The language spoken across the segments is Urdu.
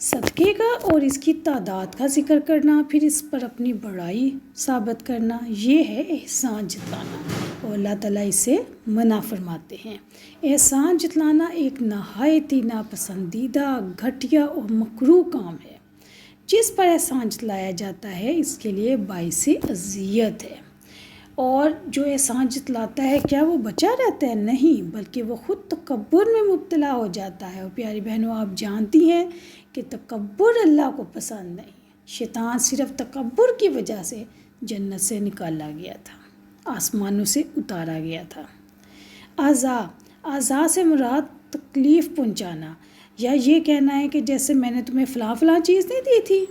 صدقے کا اور اس کی تعداد کا ذکر کرنا، پھر اس پر اپنی بڑائی ثابت کرنا، یہ ہے احسان جتلانا، اور اللہ تعالیٰ اسے منع فرماتے ہیں۔ احسان جتلانا ایک نہایت ہی ناپسندیدہ، گھٹیا اور مکروہ کام ہے۔ جس پر احسان جتلایا جاتا ہے اس کے لیے باعث اذیت ہے، اور جو احسان جتلاتا ہے کیا وہ بچا رہتا ہے؟ نہیں، بلکہ وہ خود تکبر میں مبتلا ہو جاتا ہے۔ اور پیاری بہنوں، آپ جانتی ہیں کہ تکبر اللہ کو پسند نہیں۔ شیطان صرف تکبر کی وجہ سے جنت سے نکالا گیا تھا، آسمانوں سے اتارا گیا تھا۔ اعضاء سے مراد تکلیف پہنچانا، یا یہ کہنا ہے کہ جیسے میں نے تمہیں فلاں چیز نہیں دی تھی،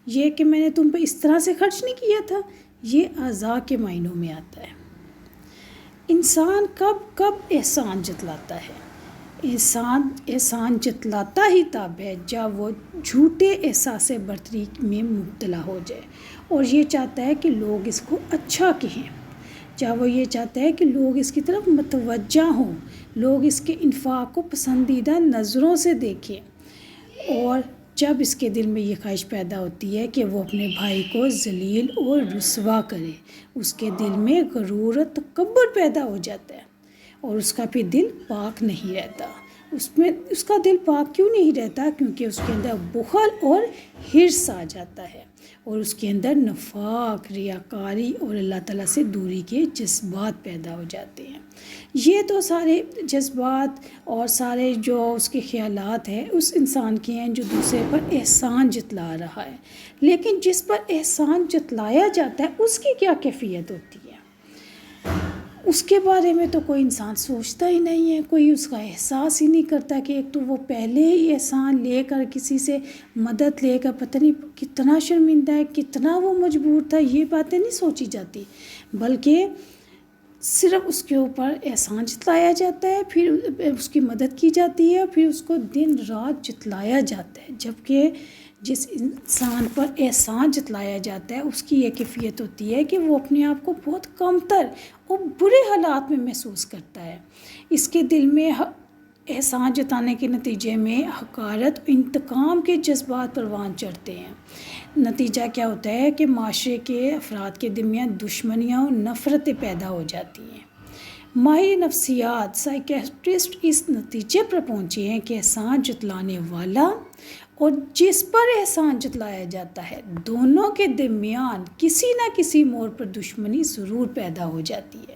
یہ کہ میں نے تم پہ اس طرح سے خرچ نہیں کیا تھا، یہ اعضاء کے معنوں میں آتا ہے۔ انسان کب احسان جتلاتا ہے؟ احسان جتلاتا ہی تب ہے جب وہ جھوٹے احساس برتری میں مبتلا ہو جائے اور یہ چاہتا ہے کہ لوگ اس کو اچھا کہیں، جب وہ یہ چاہتا ہے کہ لوگ اس کی طرف متوجہ ہوں، لوگ اس کے انفاق کو پسندیدہ نظروں سے دیکھیں، اور جب اس کے دل میں یہ خواہش پیدا ہوتی ہے کہ وہ اپنے بھائی کو ذلیل اور رسوا کرے، اس کے دل میں غرور اور تکبر پیدا ہو جاتا ہے، اور اس کا پھر دل پاک نہیں رہتا۔ اس کا دل پاک کیوں نہیں رہتا؟ کیونکہ اس کے اندر بخل اور حرص آ جاتا ہے، اور اس کے اندر نفاق، ریاکاری اور اللہ تعالیٰ سے دوری کے جذبات پیدا ہو جاتے ہیں۔ یہ تو سارے جذبات اور سارے جو اس کے خیالات ہیں اس انسان کے ہیں جو دوسرے پر احسان جتلا رہا ہے، لیکن جس پر احسان جتلایا جاتا ہے اس کی کیا کیفیت ہوتی ہے؟ اس کے بارے میں تو کوئی انسان سوچتا ہی نہیں ہے، کوئی اس کا احساس ہی نہیں کرتا کہ ایک تو وہ پہلے ہی احسان لے کر کسی سے مدد لے کر پتہ نہیں کتنا شرمندہ ہے، کتنا وہ مجبور تھا، یہ باتیں نہیں سوچی جاتی، بلکہ صرف اس کے اوپر احسان جتلایا جاتا ہے، پھر اس کی مدد کی جاتی ہے، پھر اس کو دن رات جتلایا جاتا ہے، جبکہ جس انسان پر احسان جتلایا جاتا ہے اس کی یہ کیفیت ہوتی ہے کہ وہ اپنے آپ کو بہت کمتر اور برے حالات میں محسوس کرتا ہے۔ اس کے دل میں احسان جتانے کے نتیجے میں حقارت، انتقام کے جذبات پروان چڑھتے ہیں۔ نتیجہ کیا ہوتا ہے کہ معاشرے کے افراد کے درمیان دشمنیاں اور نفرتیں پیدا ہو جاتی ہیں۔ ماہر نفسیات سائیکیٹرسٹ اس نتیجے پر پہنچے ہیں کہ احسان جتلانے والا اور جس پر احسان جتلایا جاتا ہے دونوں کے درمیان کسی نہ کسی موڑ پر دشمنی ضرور پیدا ہو جاتی ہے۔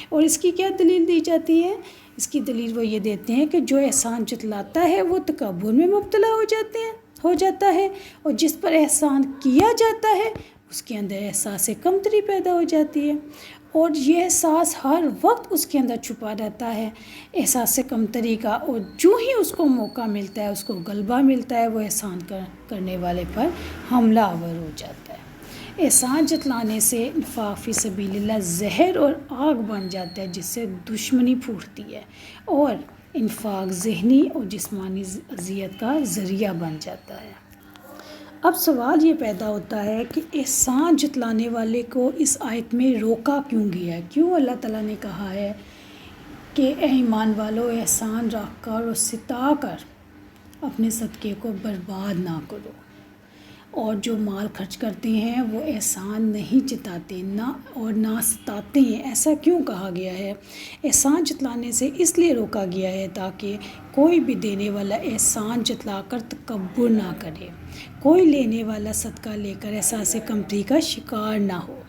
اور اس کی کیا دلیل دی جاتی ہے؟ اس کی دلیل وہ یہ دیتے ہیں کہ جو احسان جتلاتا ہے وہ تکبر میں مبتلا ہو جاتا ہے، اور جس پر احسان کیا جاتا ہے اس کے اندر احساس کمتری پیدا ہو جاتی ہے، اور یہ احساس ہر وقت اس کے اندر چھپا رہتا ہے، احساس کمتری کا، اور جو ہی اس کو موقع ملتا ہے، اس کو غلبہ ملتا ہے، وہ احسان کرنے والے پر حملہ آور ہو جاتا ہے۔ احسان جتلانے سے انفاق فی سبیل اللہ زہر اور آگ بن جاتا ہے جس سے دشمنی پھوٹتی ہے، اور انفاق ذہنی اور جسمانی اذیت کا ذریعہ بن جاتا ہے۔ اب سوال یہ پیدا ہوتا ہے کہ احسان جتلانے والے کو اس آیت میں روکا کیوں گیا ہے؟ کیوں اللہ تعالیٰ نے کہا ہے کہ اے ایمان والو احسان رکھ کر اور ستا کر اپنے صدقے کو برباد نہ کرو، اور جو مال خرچ کرتے ہیں وہ احسان نہیں جتاتے نہ ستاتے ہیں؟ ایسا کیوں کہا گیا ہے؟ احسان جتلانے سے اس لیے روکا گیا ہے تاکہ کوئی بھی دینے والا احسان جتلا کر تکبر نہ کرے، کوئی لینے والا صدقہ لے کر احساس کمتری کا شکار نہ ہو۔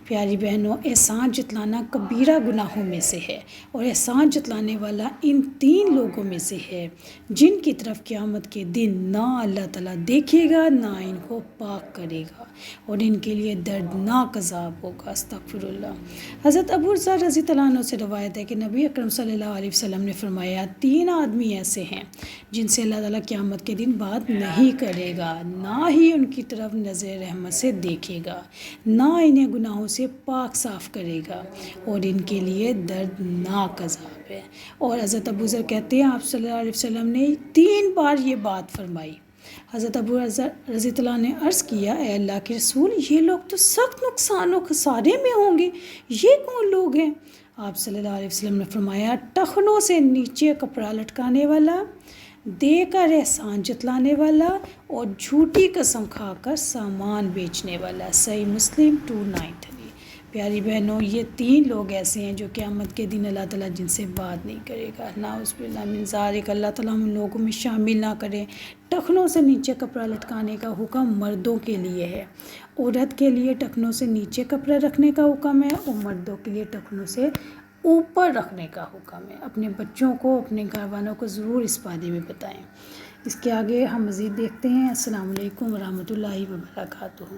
پیاری بہنوں، احسان جتلانا کبیرہ گناہوں میں سے ہے، اور احسان جتلانے والا ان 3 لوگوں میں سے ہے جن کی طرف قیامت کے دن نہ اللہ تعالیٰ دیکھے گا، نہ ان کو پاک کرے گا، اور ان کے لیے دردناک عذاب ہوگا۔ استغفر اللہ۔ حضرت ابو ذر رضی اللہ عنہ سے روایت ہے کہ نبی اکرم صلی اللہ علیہ وسلم نے فرمایا 3 آدمی ایسے ہیں جن سے اللہ تعالیٰ قیامت کے دن بات نہیں کرے گا، نہ ہی ان کی طرف نظر رحمت سے دیکھے گا، نہ انہیں گناہوں سے پاک صاف کرے گا، اور ان کے لیے دردناک عذاب ہے۔ اور حضرت ابو ذر کہتے ہیں آپ صلی اللہ علیہ وسلم نے 3 بار یہ بات فرمائی۔ حضرت ابو ذر رضی اللہ عنہ نے عرض کیا اے اللہ کے رسول، یہ لوگ تو سخت نقصان و خسارے میں ہوں گے، یہ کون لوگ ہیں؟ آپ صلی اللہ علیہ وسلم نے فرمایا ٹخنوں سے نیچے کپڑا لٹکانے والا، دے کر احسان جتلانے والا اور جھوٹی قسم کھا کر سامان بیچنے والا۔ صحیح مسلم 293۔ پیاری بہنوں، یہ 3 لوگ ایسے ہیں جو قیامت کے دن اللہ تعالیٰ جن سے بات نہیں کرے گا۔ نعوذ باللہ من ذالک، اللہ تعالیٰ ہم لوگوں میں شامل نہ کریں۔ ٹخنوں سے نیچے کپڑا لٹکانے کا حکم مردوں کے لیے ہے، عورت کے لیے ٹخنوں سے نیچے کپڑا رکھنے کا حکم ہے، اور مردوں کے لیے ٹخنوں سے اوپر رکھنے کا حکم ہے۔ اپنے بچوں کو، اپنے گھر والوں کو ضرور اس بارے میں بتائیں۔ اس کے آگے ہم مزید دیکھتے ہیں۔ السلام علیکم ورحمۃ اللہ وبرکاتہ۔